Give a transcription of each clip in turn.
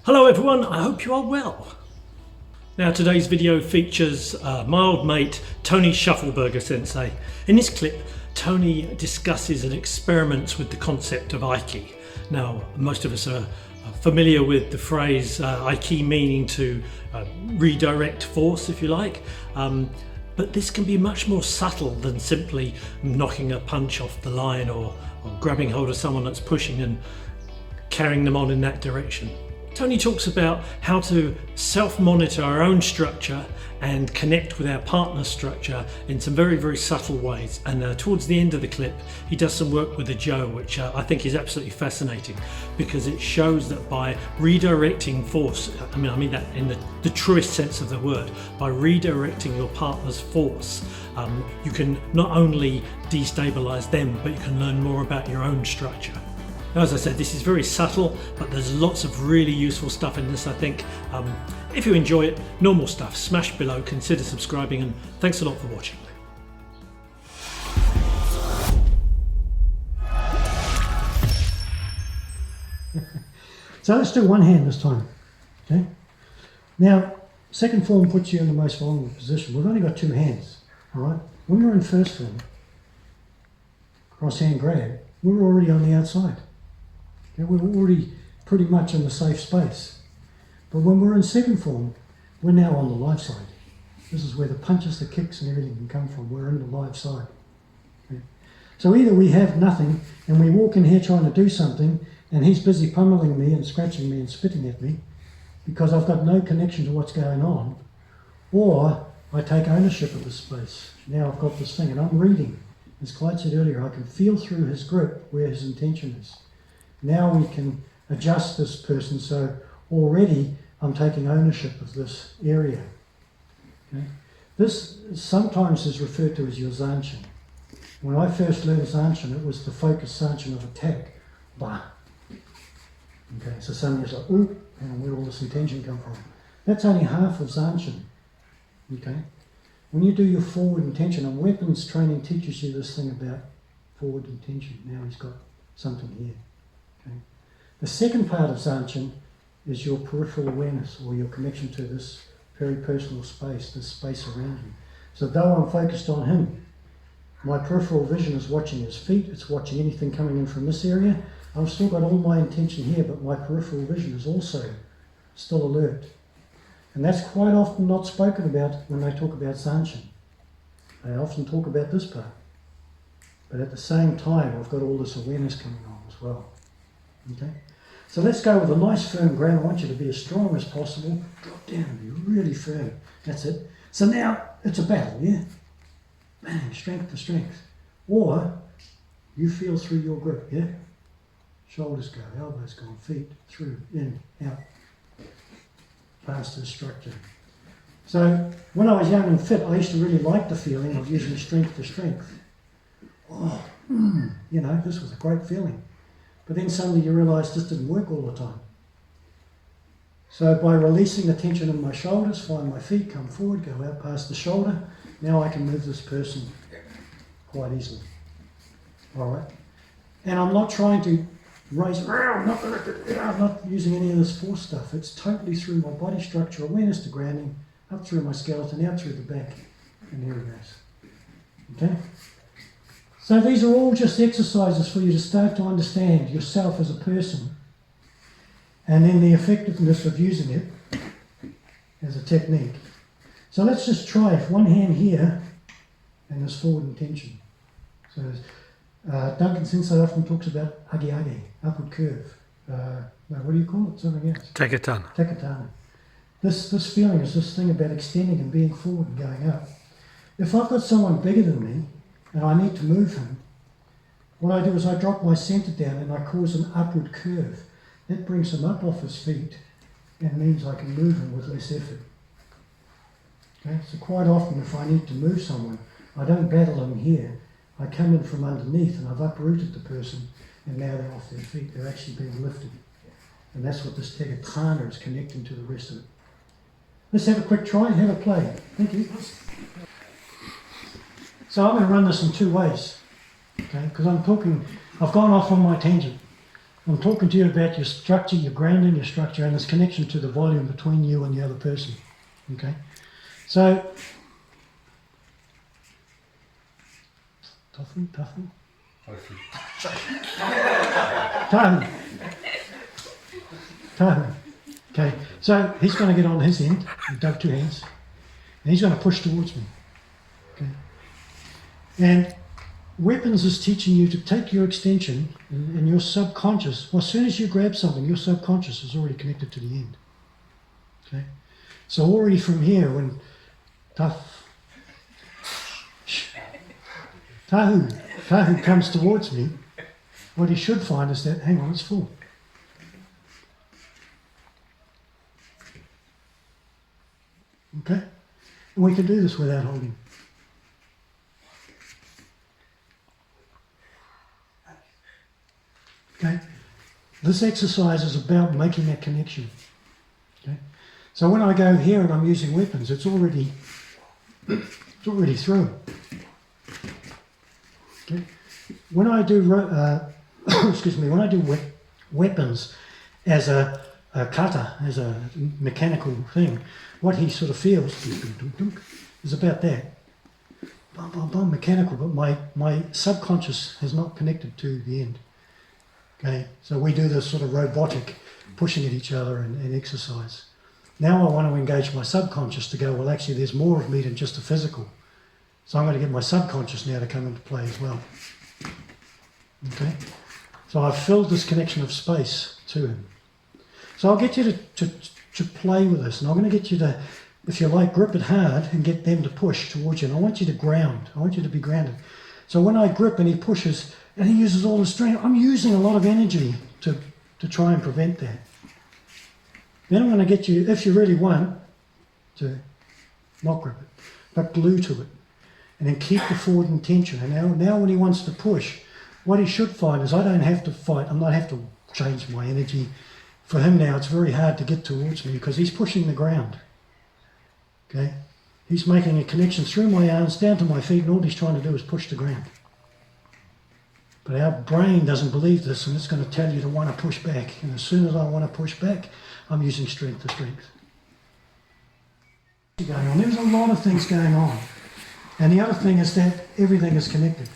Hello everyone, I hope you are well. Now today's video features my old mate Tony Shuffleberger Sensei. In this clip, Tony discusses and experiments with the concept of Aiki. Now most of us are familiar with the phrase Aiki, meaning to redirect force, if you like. But this can be much more subtle than simply knocking a punch off the line or grabbing hold of someone that's pushing and carrying them on in that direction. Tony talks about how to self-monitor our own structure and connect with our partner's structure in some very, very subtle ways. And towards the end of the clip, he does some work with a Joe, which I think is absolutely fascinating because it shows that by redirecting force, I mean that in the truest sense of the word, by redirecting your partner's force, you can not only destabilize them, but you can learn more about your own structure. Now, as I said, this is very subtle, but there's lots of really useful stuff in this, I think. If you enjoy it, normal stuff, smash below, consider subscribing, and thanks a lot for watching. So let's do one hand this time. Okay. Now, second form puts you in the most vulnerable position. We've only got two hands. All right. When we're in first form, cross hand grab, we're already on the outside. We're already pretty much in the safe space. But when we're in second form, we're now on the live side. This is where the punches, the kicks and everything can come from. We're in the live side. Okay? So either we have nothing and we walk in here trying to do something and he's busy pummeling me and scratching me and spitting at me because I've got no connection to what's going on, or I take ownership of this space. Now I've got this thing and I'm reading. As Clyde said earlier, I can feel through his grip where his intention is. Now we can adjust this person, so already I'm taking ownership of this area. Okay? This sometimes is referred to as your Zanshin. When I first learned Zanshin, it was the focused Zanshin of attack. Bah. Okay, so somebody's like, ooh, and where all this intention come from? That's only half of Zanshin. Okay? When you do your forward intention, and weapons training teaches you this thing about forward intention. Now he's got something here. Okay. The second part of Zanshin is your peripheral awareness, or your connection to this very personal space, this space around you. So though I'm focused on him, my peripheral vision is watching his feet, it's watching anything coming in from this area. I've still got all my intention here, but my peripheral vision is also still alert. And that's quite often not spoken about when they talk about Zanshin. They often talk about this part. But at the same time, I've got all this awareness coming on as well. Okay? So let's go with a nice firm grab. I want you to be as strong as possible. Drop down and be really firm. That's it. So now it's a battle, yeah? Bang, strength to strength. Or you feel through your grip, yeah? Shoulders go, elbows go, feet through, in, out. Past this structure. So when I was young and fit, I used to really like the feeling of using strength to strength. Oh, you know, this was a great feeling. But then suddenly you realise this didn't work all the time. So by releasing the tension in my shoulders, find my feet, come forward, go out past the shoulder, now I can move this person quite easily. All right? And I'm not trying to raise, I'm not using any of this force stuff. It's totally through my body structure, awareness to grounding, up through my skeleton, out through the back, and there it goes. Okay? So these are all just exercises for you to start to understand yourself as a person, and then the effectiveness of using it as a technique. So let's just try it. One hand here, and this forward intention. So Duncan Sensei often talks about age, upward curve. What do you call it? Something else. Tekatana. Tekatana. This feeling is this thing about extending and being forward and going up. If I've got someone bigger than me and I need to move him, what I do is I drop my center down and I cause an upward curve. That brings him up off his feet and means I can move him with less effort. Okay? So quite often if I need to move someone, I don't battle them here. I come in from underneath and I've uprooted the person and now they're off their feet. They're actually being lifted. And that's what this Tekatana is connecting to the rest of it. Let's have a quick try, have a play. Thank you. So I'm going to run this in two ways. Okay, because I've gone off on my tangent. I'm talking to you about your structure, your grounding, your structure, and this connection to the volume between you and the other person. Okay? So, tofu. Tahu. Okay, so he's going to get on his end, with dug two hands, and he's going to push towards me. Okay? And weapons is teaching you to take your extension and your subconscious. Well, as soon as you grab something, your subconscious is already connected to the end. Okay, so already from here, when Tahu comes towards me, what he should find is that, hang on, it's full. Okay, and we can do this without holding. Okay, this exercise is about making that connection. Okay, so when I go here and I'm using weapons, it's already through. Okay, when I do when I do weapons as a kata, as a mechanical thing, what he sort of feels is about that. Mechanical, but my subconscious has not connected to the end. Okay, so we do this sort of robotic pushing at each other and exercise. Now I want to engage my subconscious to go, well, actually there's more of me than just the physical. So I'm going to get my subconscious now to come into play as well. Okay, so I've filled this connection of space to him. So I'll get you to play with this, and I'm going to get you to, if you like, grip it hard and get them to push towards you. And I want you to ground. I want you to be grounded. So when I grip and he pushes, and he uses all the strength, I'm using a lot of energy to try and prevent that. Then I'm going to get you, if you really want, to not grip it, but glue to it. And then keep the forward intention. And now when he wants to push, what he should find is I don't have to fight. I don't have to change my energy. For him now, it's very hard to get towards me because he's pushing the ground. Okay? He's making a connection through my arms down to my feet, and all he's trying to do is push the ground. But our brain doesn't believe this, and it's going to tell you to want to push back. And as soon as I want to push back, I'm using strength to strength. Going on. There's a lot of things going on. And the other thing is that everything is connected.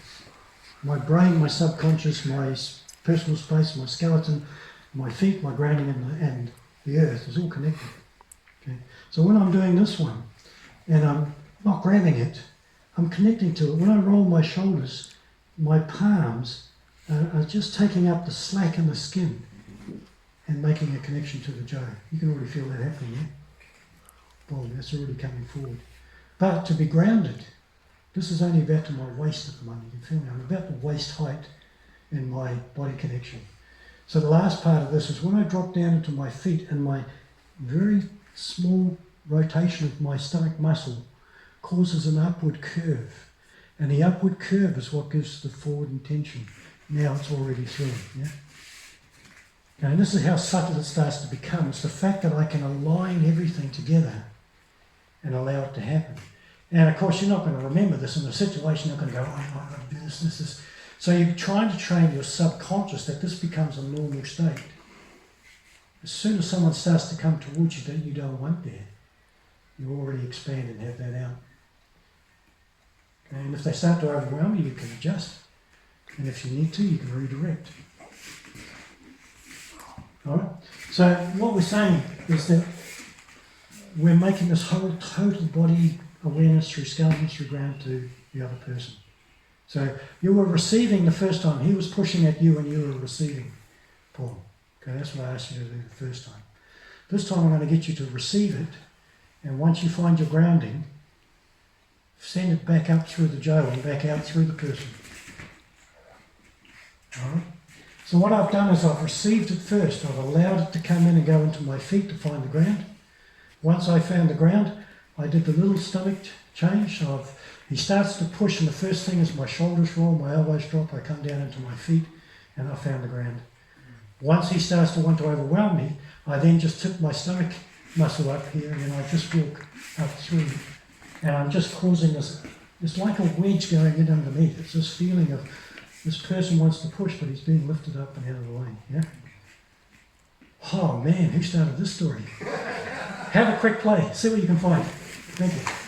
My brain, my subconscious, my personal space, my skeleton, my feet, my grounding, and the earth is all connected. Okay? So when I'm doing this one, and I'm not grabbing it, I'm connecting to it. When I roll my shoulders, my palms are just taking up the slack in the skin and making a connection to the jaw. You can already feel that happening, yeah? Boom, that's already coming forward. But to be grounded, this is only about to my waist at the moment. You can feel me? I'm about the waist height in my body connection. So the last part of this is when I drop down into my feet and my very small rotation of my stomach muscle causes an upward curve. And the upward curve is what gives the forward intention. Now it's already through, yeah? Okay, and this is how subtle it starts to become. It's the fact that I can align everything together and allow it to happen. And of course, you're not going to remember this in a situation. You're not going to go, oh, I've got to do this. So you're trying to train your subconscious that this becomes a normal state. As soon as someone starts to come towards you that you don't want there, you already expand and have that out. Okay, and if they start to overwhelm you, you can adjust. And if you need to, you can redirect. All right? So what we're saying is that we're making this whole total body awareness through skeleton, through ground to the other person. So you were receiving the first time. He was pushing at you and you were receiving. Paul. Okay, that's what I asked you to do the first time. This time I'm going to get you to receive it, and once you find your grounding, send it back up through the jaw and back out through the person. Alright? So what I've done is I've received it first. I've allowed it to come in and go into my feet to find the ground. Once I found the ground, I did the little stomach change. He starts to push, and the first thing is my shoulders roll, my elbows drop, I come down into my feet, and I found the ground. Once he starts to want to overwhelm me, I then just tip my stomach muscle up here, and then I just walk up through. And I'm just causing this, it's like a wedge going in underneath. It's this feeling of this person wants to push, but he's being lifted up and out of the way, yeah? Oh man, who started this story? Have a quick play. See what you can find. Thank you.